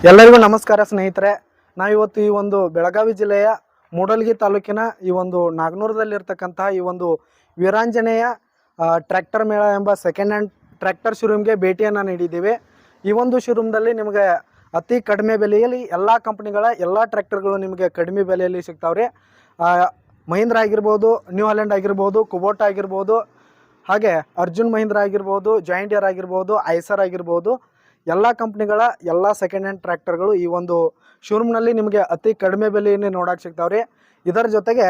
ಎಲ್ಲರಿಗೂ ನಮಸ್ಕಾರ ಸ್ನೇಹಿತರೆ. ನಾವಿವತ್ತು ಈ ಒಂದು ಬೆಳಗಾವಿ ಜಿಲ್ಲೆಯ ಮೂಡಲಗಿ ತಾಲೂಕಿನ ಈ ಒಂದು ನಾಗನೂರದಲ್ಲಿರ್ತಕ್ಕಂತಹ ಈ ಒಂದು ವೀರಾಂಜನೇಯ ಟ್ರ್ಯಾಕ್ಟರ್ ಮೇಳ ಎಂಬ ಸೆಕೆಂಡ್ ಹ್ಯಾಂಡ್ ಟ್ರ್ಯಾಕ್ಟರ್ ಶೋರೂಮ್ಗೆ ಭೇಟಿಯನ್ನು ನೀಡಿದ್ದೀವಿ. ಈ ಒಂದು ಶೋರೂಮ್ದಲ್ಲಿ ನಿಮಗೆ ಅತಿ ಕಡಿಮೆ ಬೆಲೆಯಲ್ಲಿ ಎಲ್ಲ ಕಂಪ್ನಿಗಳ ಎಲ್ಲ ಟ್ರ್ಯಾಕ್ಟರ್ಗಳು ನಿಮಗೆ ಕಡಿಮೆ ಬೆಲೆಯಲ್ಲಿ ಸಿಗ್ತಾವ್ರಿ. ಮಹೀಂದ್ರ ಆಗಿರ್ಬೋದು, ನ್ಯೂ ಹಾಲೆಂಡ್ ಆಗಿರ್ಬೋದು, ಕುಬೋಟಾ ಆಗಿರ್ಬೋದು, ಹಾಗೆ ಅರ್ಜುನ್ ಮಹೀಂದ್ರ ಆಗಿರ್ಬೋದು, ಜಾಯಿಂಡಿಯರ್ ಆಗಿರ್ಬೋದು, ಐಸರ್ ಆಗಿರ್ಬೋದು, ಎಲ್ಲ ಕಂಪ್ನಿಗಳ ಎಲ್ಲ ಸೆಕೆಂಡ್ ಹ್ಯಾಂಡ್ ಟ್ರ್ಯಾಕ್ಟರ್ಗಳು ಈ ಒಂದು ಶೋರೂಮ್ನಲ್ಲಿ ನಿಮಗೆ ಅತಿ ಕಡಿಮೆ ಬೆಲೆಯಲ್ಲಿ ನೋಡೋಕೆ ಸಿಗ್ತಾವ್ರಿ. ಇದರ ಜೊತೆಗೆ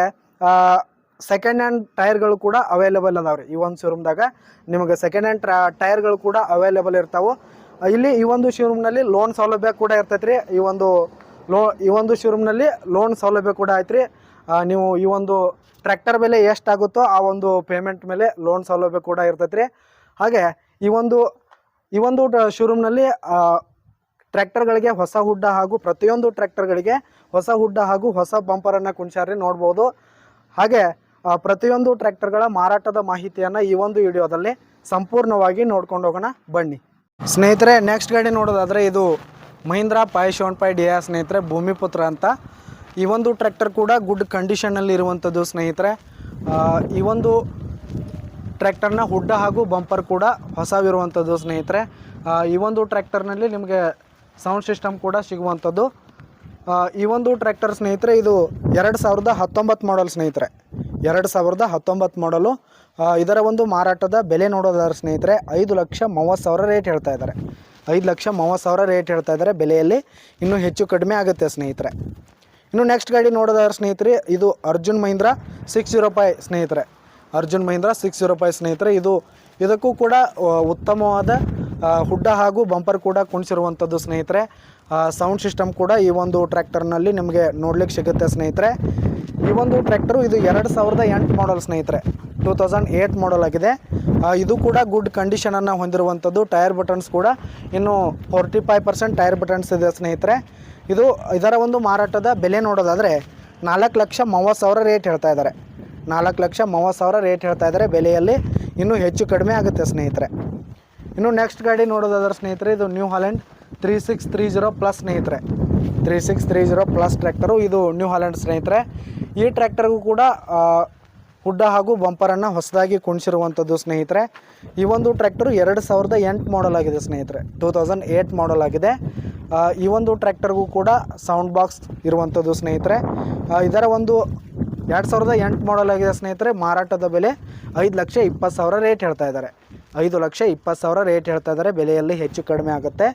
ಸೆಕೆಂಡ್ ಹ್ಯಾಂಡ್ ಟೈರ್ಗಳು ಕೂಡ ಅವೈಲೇಬಲ್ ಅದಾವ್ರಿ. ಈ ಒಂದು ಶೋರೂಮ್ದಾಗ ನಿಮಗೆ ಸೆಕೆಂಡ್ ಹ್ಯಾಂಡ್ ಟೈರ್ಗಳು ಕೂಡ ಅವೈಲೇಬಲ್ ಇರ್ತಾವೆ. ಇಲ್ಲಿ ಈ ಒಂದು ಶೋರೂಮ್ನಲ್ಲಿ ಲೋನ್ ಸೌಲಭ್ಯ ಕೂಡ ಇರ್ತೈತ್ರಿ. ಈ ಒಂದು ಶೋರೂಮ್ನಲ್ಲಿ ಲೋನ್ ಸೌಲಭ್ಯ ಕೂಡ ಐತ್ರಿ. ನೀವು ಈ ಒಂದು ಟ್ರ್ಯಾಕ್ಟರ್ ಬೆಲೆ ಎಷ್ಟಾಗುತ್ತೋ ಆ ಒಂದು ಪೇಮೆಂಟ್ ಮೇಲೆ ಲೋನ್ ಸೌಲಭ್ಯ ಕೂಡ ಇರ್ತೈತ್ರಿ. ಹಾಗೆ ಈ ಒಂದು ಶೋರೂಮ್ನಲ್ಲಿ ಟ್ರ್ಯಾಕ್ಟರ್ಗಳಿಗೆ ಹೊಸ ಹುಡ್ಡ ಹಾಗೂ ಪ್ರತಿಯೊಂದು ಟ್ರ್ಯಾಕ್ಟರ್ಗಳಿಗೆ ಹೊಸ ಹುಡ್ಡ ಹಾಗೂ ಹೊಸ ಬಂಪರನ್ನು ಕುಣಿಸ್ಯಾರ್ರಿ, ನೋಡ್ಬೋದು. ಹಾಗೆ ಪ್ರತಿಯೊಂದು ಟ್ರ್ಯಾಕ್ಟರ್ಗಳ ಮಾರಾಟದ ಮಾಹಿತಿಯನ್ನು ಈ ಒಂದು ವಿಡಿಯೋದಲ್ಲಿ ಸಂಪೂರ್ಣವಾಗಿ ನೋಡ್ಕೊಂಡು ಹೋಗೋಣ ಬನ್ನಿ ಸ್ನೇಹಿತರೆ. ನೆಕ್ಸ್ಟ್ ಗಾಡಿ ನೋಡೋದಾದರೆ ಇದು ಮಹೀಂದ್ರ 575 DI ಸ್ನೇಹಿತರೆ, ಭೂಮಿಪುತ್ರ ಅಂತ. ಈ ಒಂದು ಟ್ರ್ಯಾಕ್ಟರ್ ಕೂಡ ಗುಡ್ ಕಂಡೀಷನಲ್ಲಿ ಇರುವಂಥದ್ದು ಸ್ನೇಹಿತರೆ. ಈ ಒಂದು ಟ್ರ್ಯಾಕ್ಟರ್ನ ಹುಡ್ಡ ಹಾಗೂ ಬಂಪರ್ ಕೂಡ ಹೊಸವಿರುವಂಥದ್ದು ಸ್ನೇಹಿತರೆ. ಈ ಒಂದು ಟ್ರ್ಯಾಕ್ಟರ್ನಲ್ಲಿ ನಿಮಗೆ ಸೌಂಡ್ ಸಿಸ್ಟಮ್ ಕೂಡ ಸಿಗುವಂಥದ್ದು. ಈ ಒಂದು ಟ್ರ್ಯಾಕ್ಟರ್ ಸ್ನೇಹಿತರೆ ಇದು 2019 ಮಾಡಲ್ ಸ್ನೇಹಿತರೆ, 2019 ಮಾಡಲು. ಇದರ ಒಂದು ಮಾರಾಟದ ಬೆಲೆ ನೋಡೋದಾದ್ರೆ ಸ್ನೇಹಿತರೆ 5,30,000 ರೇಟ್ ಹೇಳ್ತಾ ಇದ್ದಾರೆ. 5,30,000 ರೇಟ್ ಹೇಳ್ತಾ ಇದ್ದಾರೆ. ಬೆಲೆಯಲ್ಲಿ ಇನ್ನೂ ಹೆಚ್ಚು ಕಡಿಮೆ ಆಗುತ್ತೆ ಸ್ನೇಹಿತರೆ. ಇನ್ನು ನೆಕ್ಸ್ಟ್ ಗಾಡಿ ನೋಡೋದಾದ್ರೆ ಸ್ನೇಹಿತರೆ ಇದು ಅರ್ಜುನ್ ಮಹೀಂದ್ರ 605 ಸ್ನೇಹಿತರೆ, ಅರ್ಜುನ್ ಮಹೀಂದ್ರ 605 ಸ್ನೇಹಿತರೆ. ಇದಕ್ಕೂ ಕೂಡ ಉತ್ತಮವಾದ ಹುಡ್ಡ ಹಾಗೂ ಬಂಪರ್ ಕೂಡ ಕುಣಿಸಿರುವಂಥದ್ದು ಸ್ನೇಹಿತರೆ. ಸೌಂಡ್ ಸಿಸ್ಟಮ್ ಕೂಡ ಈ ಒಂದು ಟ್ರ್ಯಾಕ್ಟರ್ನಲ್ಲಿ ನಿಮಗೆ ನೋಡ್ಲಿಕ್ಕೆ ಸಿಗುತ್ತೆ ಸ್ನೇಹಿತರೆ. ಈ ಒಂದು ಟ್ರ್ಯಾಕ್ಟರು ಇದು 2008 ಮಾಡಲ್ ಸ್ನೇಹಿತರೆ, 2008 ಮಾಡಲ್ ಆಗಿದೆ. ಇದು ಕೂಡ ಗುಡ್ ಕಂಡೀಷನನ್ನು ಹೊಂದಿರುವಂಥದ್ದು. ಟೈರ್ ಬಟನ್ಸ್ ಕೂಡ ಇನ್ನು 45% ಟೈರ್ ಬಟನ್ಸ್ ಇದೆ ಸ್ನೇಹಿತರೆ. ಇದರ ಒಂದು ಮಾರಾಟದ ಬೆಲೆ ನೋಡೋದಾದರೆ 4,30,000 ರೇಟ್ ಹೇಳ್ತಾ ಇದ್ದಾರೆ. 4,30,000 ರೇಟ್ ಹೇಳ್ತಾ ಇದ್ದಾರೆ. ಬೆಲೆಯಲ್ಲಿ ಇನ್ನೂ ಹೆಚ್ಚು ಕಡಿಮೆ ಆಗುತ್ತೆ ಸ್ನೇಹಿತರೆ. ಇನ್ನು ನೆಕ್ಸ್ಟ್ ಗಾಡಿ ನೋಡೋದಾದ್ರೆ ಸ್ನೇಹಿತರೆ ಇದು ನ್ಯೂ ಹಾಲೆಂಡ್ 3630 ಪ್ಲಸ್ ಸ್ನೇಹಿತರೆ, 3630 ಪ್ಲಸ್ ಟ್ರ್ಯಾಕ್ಟರು. ಇದು ನ್ಯೂ ಹಾಲೆಂಡ್ ಸ್ನೇಹಿತರೆ. ಈ ಟ್ರ್ಯಾಕ್ಟರ್ಗೂ ಕೂಡ ಹುಡ್ಡ ಹಾಗೂ ಬಂಪರನ್ನು ಹೊಸದಾಗಿ ಕುಣಿಸಿರುವಂಥದ್ದು ಸ್ನೇಹಿತರೆ. ಈ ಒಂದು ಟ್ರ್ಯಾಕ್ಟರು 2008 ಮಾಡಲ್ ಆಗಿದೆ ಸ್ನೇಹಿತರೆ, 2008 ಮಾಡಲ್ ಆಗಿದೆ. ಈ ಒಂದು ಟ್ರ್ಯಾಕ್ಟರ್ಗೂ ಕೂಡ ಸೌಂಡ್ ಬಾಕ್ಸ್ ಇರುವಂಥದ್ದು ಸ್ನೇಹಿತರೆ. ಇದರ ಒಂದು 2008 ಮಾಡಲ್ ಆಗಿದೆ ಸ್ನೇಹಿತರೆ. ಮಾರಾಟದ ಬೆಲೆ 5,20,000 ರೇಟ್ ಹೇಳ್ತಾ ಇದ್ದಾರೆ. 5,20,000 ರೇಟ್ ಹೇಳ್ತಾ ಇದ್ದಾರೆ. ಬೆಲೆಯಲ್ಲಿ ಹೆಚ್ಚು ಕಡಿಮೆ ಆಗುತ್ತೆ.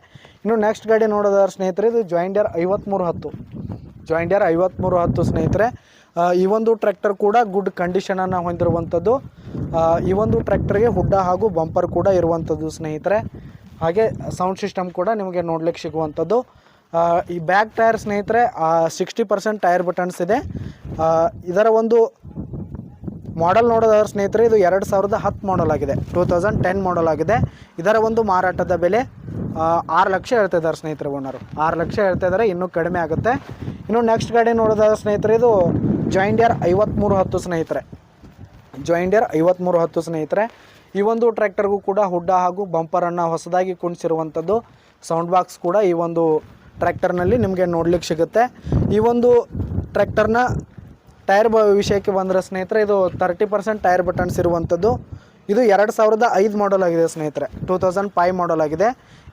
ಇನ್ನು ನೆಕ್ಸ್ಟ್ ಗಾಡಿ ನೋಡೋದಾದ್ರೆ ಸ್ನೇಹಿತರೆ ಇದು ಜಾಯಿಂಡಿಯರ್ 5310, ಜಾಯಿಂಡಿಯರ್ 5310 ಸ್ನೇಹಿತರೆ. ಈ ಒಂದು ಟ್ರ್ಯಾಕ್ಟರ್ ಕೂಡ ಗುಡ್ ಕಂಡೀಷನನ್ನು ಹೊಂದಿರುವಂಥದ್ದು. ಈ ಒಂದು ಟ್ರ್ಯಾಕ್ಟರ್ಗೆ ಹುಡ್ಡ ಹಾಗೂ ಬಂಪರ್ ಕೂಡ ಇರುವಂಥದ್ದು ಸ್ನೇಹಿತರೆ. ಹಾಗೆ ಸೌಂಡ್ ಸಿಸ್ಟಮ್ ಕೂಡ ನಿಮಗೆ ನೋಡ್ಲಿಕ್ಕೆ ಸಿಗುವಂಥದ್ದು. ಈ ಬ್ಯಾಕ್ ಟೈರ್ ಸ್ನೇಹಿತರೆ 60% ಟೈರ್ ಬಟನ್ಸ್ ಇದೆ. ಇದರ ಒಂದು ಮಾಡಲ್ ನೋಡೋದಾದ್ರೆ ಸ್ನೇಹಿತರೆ ಇದು 2010 ಮಾಡಲ್ ಆಗಿದೆ, 2010 ಮಾಡಲ್ ಆಗಿದೆ. ಇದರ ಒಂದು ಮಾರಾಟದ ಬೆಲೆ 6 ಲಕ್ಷ ಹೇಳ್ತಾ ಇದ್ದಾರೆ ಸ್ನೇಹಿತರೆ. ಓನರು 6 ಲಕ್ಷ ಹೇಳ್ತಾ ಇದ್ದಾರೆ. ಇನ್ನೂ ಕಡಿಮೆ ಆಗುತ್ತೆ. ಇನ್ನು ನೆಕ್ಸ್ಟ್ ಗಾಡಿ ನೋಡೋದಾದ್ರೆ ಸ್ನೇಹಿತರೆ ಇದು ಜಾಯಿಂಡಿಯರ್ 5310 ಸ್ನೇಹಿತರೆ, ಜಾಯಿಂಡಿಯರ್ 5310 ಸ್ನೇಹಿತರೆ. ಈ ಒಂದು ಟ್ರ್ಯಾಕ್ಟರ್ಗೂ ಕೂಡ ಹುಡ್ಡ ಹಾಗೂ ಬಂಪರನ್ನು ಹೊಸದಾಗಿ ಕುಣಿಸಿರುವಂಥದ್ದು. ಸೌಂಡ್ ಬಾಕ್ಸ್ ಕೂಡ ಈ ಒಂದು ಟ್ರ್ಯಾಕ್ಟರ್ನಲ್ಲಿ ನಿಮಗೆ ನೋಡ್ಲಿಕ್ಕೆ ಸಿಗುತ್ತೆ. ಈ ಒಂದು ಟ್ರ್ಯಾಕ್ಟರ್ನ ಟೈರ್ ವಿಷಯಕ್ಕೆ ಬಂದರೆ ಸ್ನೇಹಿತರೆ ಇದು 30% ಟೈರ್ ಬಟನ್ಸ್ ಇರುವಂಥದ್ದು. ಇದು 2005 ಮಾಡಲ್ ಆಗಿದೆ ಸ್ನೇಹಿತರೆ, 2005 ಮಾಡಲ್ ಆಗಿದೆ.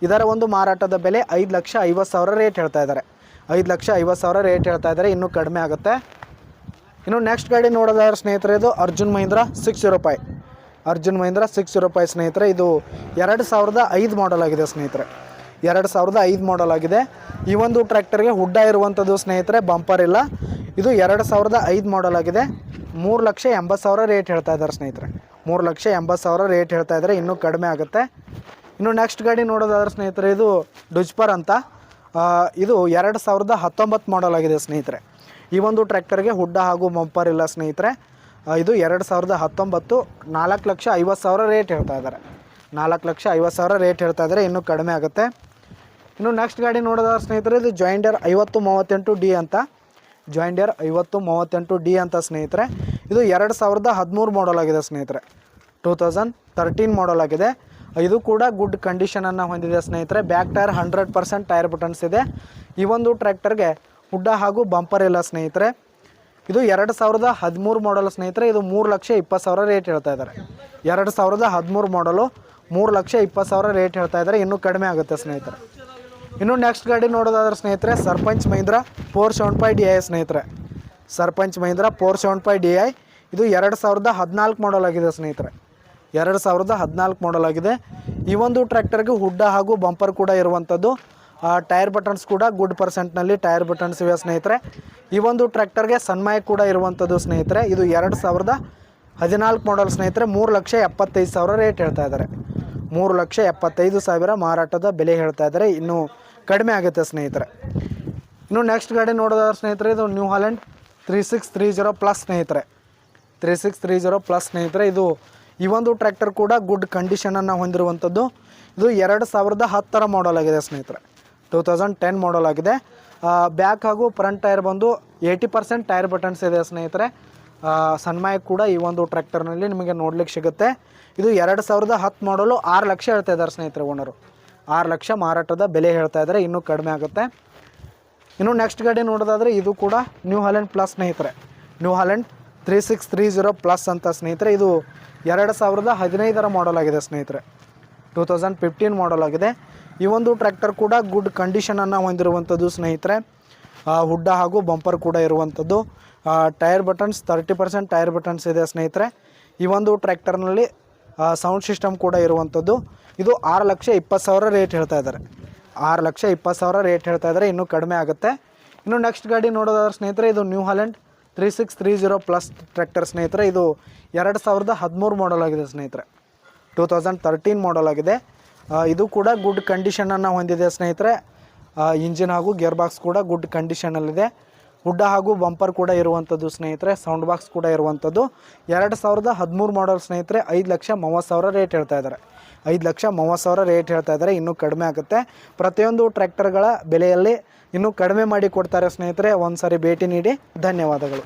ಇದರ ಒಂದು ಮಾರಾಟದ ಬೆಲೆ 5,50,000 ರೇಟ್ ಹೇಳ್ತಾ ಇದ್ದಾರೆ. 5,50,000 ರೇಟ್ ಹೇಳ್ತಾ ಇದ್ದಾರೆ. ಇನ್ನೂ ಕಡಿಮೆ ಆಗುತ್ತೆ. ಇನ್ನು ನೆಕ್ಸ್ಟ್ ಗಾಡಿ ನೋಡೋದಾದ್ರೆ ಸ್ನೇಹಿತರೆ ಇದು ಅರ್ಜುನ್ ಮಹೀಂದ್ರ 605, ಅರ್ಜುನ್ ಮಹೀಂದ್ರ 605 ಸ್ನೇಹಿತರೆ. ಇದು 2005 ಮಾಡಲ್ ಆಗಿದೆ ಸ್ನೇಹಿತರೆ, 2005 ಮಾಡಲ್ ಆಗಿದೆ. ಈ ಒಂದು ಟ್ರ್ಯಾಕ್ಟರ್ಗೆ ಹುಡ್ಡ ಇರುವಂಥದ್ದು ಸ್ನೇಹಿತರೆ, ಬಂಪರ್ ಇಲ್ಲ. ಇದು 2005 ಮಾಡಲ್ ಆಗಿದೆ. 3,80,000 ರೇಟ್ ಹೇಳ್ತಾ ಇದ್ದಾರೆ ಸ್ನೇಹಿತರೆ, 3,80,000 ರೇಟ್ ಹೇಳ್ತಾ ಇದ್ದಾರೆ. ಇನ್ನೂ ಕಡಿಮೆ ಆಗುತ್ತೆ. ಇನ್ನು ನೆಕ್ಸ್ಟ್ ಗಾಡಿ ನೋಡೋದಾದ್ರೆ ಸ್ನೇಹಿತರೆ ಇದು ಡುಜ್ಪರ್ ಅಂತ. ಇದು 2019 ಮಾಡಲ್ ಆಗಿದೆ ಸ್ನೇಹಿತರೆ. ಈ ಒಂದು ಟ್ರ್ಯಾಕ್ಟರ್ಗೆ ಹುಡ್ಡ ಹಾಗೂ ಬಂಪರ್ ಇಲ್ಲ ಸ್ನೇಹಿತರೆ. ಇದು 2019, 4,50,000 ರೇಟ್ ಹೇಳ್ತಾ ಇದ್ದಾರೆ. 4,50,000 ರೇಟ್ ಹೇಳ್ತಾ ಇದ್ದಾರೆ. ಇನ್ನೂ ಕಡಿಮೆ ಆಗುತ್ತೆ. ಇನ್ನು ನೆಕ್ಸ್ಟ್ ಗಾಡಿ ನೋಡೋದಾದ್ರೆ ಸ್ನೇಹಿತರೆ ಇದು ಜಾಯಿಂಡಿಯರ್ 5038D ಅಂತ, ಜಾಯಿಂಡಿಯರ್ 5038D ಅಂತ ಸ್ನೇಹಿತರೆ. ಇದು 2013 ಮಾಡಲ್ ಆಗಿದೆ ಸ್ನೇಹಿತರೆ, 2013 ಮಾಡಲ್ ಆಗಿದೆ. ಇದು ಕೂಡ ಗುಡ್ ಕಂಡೀಷನನ್ನು ಹೊಂದಿದೆ ಸ್ನೇಹಿತರೆ. ಬ್ಯಾಕ್ ಟೈರ್ 100% ಟೈರ್ ಬಟನ್ಸ್ ಇದೆ. ಈ ಒಂದು ಟ್ರ್ಯಾಕ್ಟರ್ಗೆ ಹುಡ್ಡ ಹಾಗೂ ಬಂಪರ್ ಇಲ್ಲ ಸ್ನೇಹಿತರೆ. ಇದು 2013 ಮಾಡಲ್ ಸ್ನೇಹಿತರೆ. ಇದು 3,20,000 ರೇಟ್ ಹೇಳ್ತಾ ಇದ್ದಾರೆ. 2013 ಮಾಡಲು 3,20,000 ರೇಟ್ ಹೇಳ್ತಾ ಇದ್ದಾರೆ. ಇನ್ನೂ ಕಡಿಮೆ ಆಗುತ್ತೆ ಸ್ನೇಹಿತರೆ. ಇನ್ನು ನೆಕ್ಸ್ಟ್ ಗಾಡಿ ನೋಡೋದಾದ್ರೆ ಸ್ನೇಹಿತರೆ, ಸರ್ಪಂಚ್ ಮಹೀಂದ್ರ 475 DI ಸ್ನೇಹಿತರೆ. ಸರ್ಪಂಚ್ ಮಹೀಂದ್ರ 475 DI ಇದು 2014 ಮಾಡಲ್ ಆಗಿದೆ ಸ್ನೇಹಿತರೆ. 2014 ಮಾಡಲ್ ಆಗಿದೆ. ಈ ಒಂದು ಟ್ರ್ಯಾಕ್ಟರ್ಗೆ ಹುಡ್ಡ ಹಾಗೂ ಬಂಪರ್ ಕೂಡ ಇರುವಂಥದ್ದು. ಟೈರ್ ಬಟನ್ಸ್ ಕೂಡ ಗುಡ್ ಪರ್ಸೆಂಟ್ನಲ್ಲಿ ಟೈರ್ ಬಟನ್ಸ್ ಇವೆ ಸ್ನೇಹಿತರೆ. ಈ ಒಂದು ಟ್ರ್ಯಾಕ್ಟರ್ಗೆ ಸನ್ಮಾಯಕ್ ಕೂಡ ಇರುವಂಥದ್ದು ಸ್ನೇಹಿತರೆ. ಇದು 2014 ಮಾಡಲ್ ಸ್ನೇಹಿತರೆ. 3,75,000 ರೇಟ್ ಹೇಳ್ತಾ ಇದ್ದಾರೆ. 3,75,000 ಮಾರಾಟದ ಬೆಲೆ ಹೇಳ್ತಾ ಇದ್ದಾರೆ. ಇನ್ನೂ ಕಡಿಮೆ ಆಗುತ್ತೆ ಸ್ನೇಹಿತರೆ. ಇನ್ನು ನೆಕ್ಸ್ಟ್ ಗಾಡಿ ನೋಡೋದಾದ್ರೆ ಸ್ನೇಹಿತರೆ, ಇದು ನ್ಯೂ ಹಾಲೆಂಡ್ 3630 ಪ್ಲಸ್ ಸ್ನೇಹಿತರೆ. 3630 ಪ್ಲಸ್ ಸ್ನೇಹಿತರೆ. ಇದು ಈ ಒಂದು ಟ್ರ್ಯಾಕ್ಟರ್ ಕೂಡ ಗುಡ್ ಕಂಡೀಷನನ್ನು ಹೊಂದಿರುವಂಥದ್ದು. ಇದು 2010 ಮಾಡಲ್ ಆಗಿದೆ ಸ್ನೇಹಿತರೆ. 2010 ಮಾಡಲ್ ಆಗಿದೆ. ಬ್ಯಾಕ್ ಹಾಗೂ ಫ್ರಂಟ್ ಟೈರ್ ಬಂದು 80% ಟೈರ್ ಬಟನ್ಸ್ ಇದೆ ಸ್ನೇಹಿತರೆ. ಸನ್ಮಾಯಕ್ ಕೂಡ ಈ ಒಂದು ಟ್ರ್ಯಾಕ್ಟರ್ನಲ್ಲಿ ನಿಮಗೆ ನೋಡ್ಲಿಕ್ಕೆ ಸಿಗುತ್ತೆ. ಇದು 2010 ಮಾಡಲು 6 ಲಕ್ಷ ಹೇಳ್ತಾ ಇದ್ದಾರೆ ಸ್ನೇಹಿತರೆ ಓನರು. 6 ಲಕ್ಷ ಮಾರಾಟದ ಬೆಲೆ ಹೇಳ್ತಾ ಇದ್ದಾರೆ. ಇನ್ನೂ ಕಡಿಮೆ ಆಗುತ್ತೆ. ಇನ್ನು ನೆಕ್ಸ್ಟ್ ಗಾಡಿ ನೋಡೋದಾದರೆ ಇದು ಕೂಡ ನ್ಯೂ ಹಾಲೆಂಡ್ ಪ್ಲಸ್ ಸ್ನೇಹಿತರೆ. ನ್ಯೂ ಹಾಲೆಂಡ್ 3630 ಪ್ಲಸ್ ಅಂತ ಸ್ನೇಹಿತರೆ. ಇದು 2015 ಮಾಡಲ್ ಆಗಿದೆ ಸ್ನೇಹಿತರೆ. 2015 ಮಾಡಲ್ ಆಗಿದೆ. ಈ ಒಂದು ಟ್ರ್ಯಾಕ್ಟರ್ ಕೂಡ ಗುಡ್ ಕಂಡೀಷನನ್ನು ಹೊಂದಿರುವಂಥದ್ದು ಸ್ನೇಹಿತರೆ. ಹುಡ್ಡ ಹಾಗೂ ಬಂಪರ್ ಕೂಡ ಇರುವಂಥದ್ದು. ಟೈರ್ ಬಟನ್ಸ್ 30% ಟೈರ್ ಬಟನ್ಸ್ ಇದೆ ಸ್ನೇಹಿತರೆ. ಈ ಒಂದು ಟ್ರ್ಯಾಕ್ಟರ್ನಲ್ಲಿ ಸೌಂಡ್ ಸಿಸ್ಟಮ್ ಕೂಡ ಇರುವಂಥದ್ದು. ಇದು 6,20,000 ರೇಟ್ ಹೇಳ್ತಾ ಇದ್ದಾರೆ. 6,20,000 ರೇಟ್ ಹೇಳ್ತಾ ಇದ್ದಾರೆ. ಇನ್ನೂ ಕಡಿಮೆ ಆಗುತ್ತೆ. ಇನ್ನು ನೆಕ್ಸ್ಟ್ ಗಾಡಿ ನೋಡೋದಾದ್ರೆ ಸ್ನೇಹಿತರೆ, ಇದು ನ್ಯೂ ಹಾಲೆಂಡ್ 3630 ಪ್ಲಸ್ ಟ್ರ್ಯಾಕ್ಟರ್ ಸ್ನೇಹಿತರೆ. ಇದು 2013 ಮಾಡಲ್ ಆಗಿದೆ ಸ್ನೇಹಿತರೆ. 2013 ಮಾಡಲ್ ಆಗಿದೆ. ಇದು ಕೂಡ ಗುಡ್ ಕಂಡೀಷನನ್ನು ಹೊಂದಿದೆ ಸ್ನೇಹಿತರೆ. ಇಂಜಿನ್ ಹಾಗೂ ಗೇರ್ ಬಾಕ್ಸ್ ಕೂಡ ಗುಡ್ ಕಂಡೀಷನಲ್ಲಿದೆ. ಹುಡ್ಡ ಹಾಗೂ ಬಂಪರ್ ಕೂಡ ಇರುವಂಥದ್ದು ಸ್ನೇಹಿತರೆ. ಸೌಂಡ್ ಬಾಕ್ಸ್ ಕೂಡ ಇರುವಂಥದ್ದು. 2013 ಮಾಡಲ್ ಸ್ನೇಹಿತರೆ. 5,30,000 ರೇಟ್ ಹೇಳ್ತಾ ಇದ್ದಾರೆ. 5,30,000 ರೇಟ್ ಹೇಳ್ತಾ ಇದ್ದಾರೆ. ಇನ್ನೂ ಕಡಿಮೆ ಆಗುತ್ತೆ. ಪ್ರತಿಯೊಂದು ಟ್ರ್ಯಾಕ್ಟರ್ಗಳ ಬೆಲೆಯಲ್ಲಿ ಇನ್ನೂ ಕಡಿಮೆ ಮಾಡಿ ಕೊಡ್ತಾರೆ ಸ್ನೇಹಿತರೆ. ಒಂದು ಸಾರಿ ಭೇಟಿ ನೀಡಿ. ಧನ್ಯವಾದಗಳು.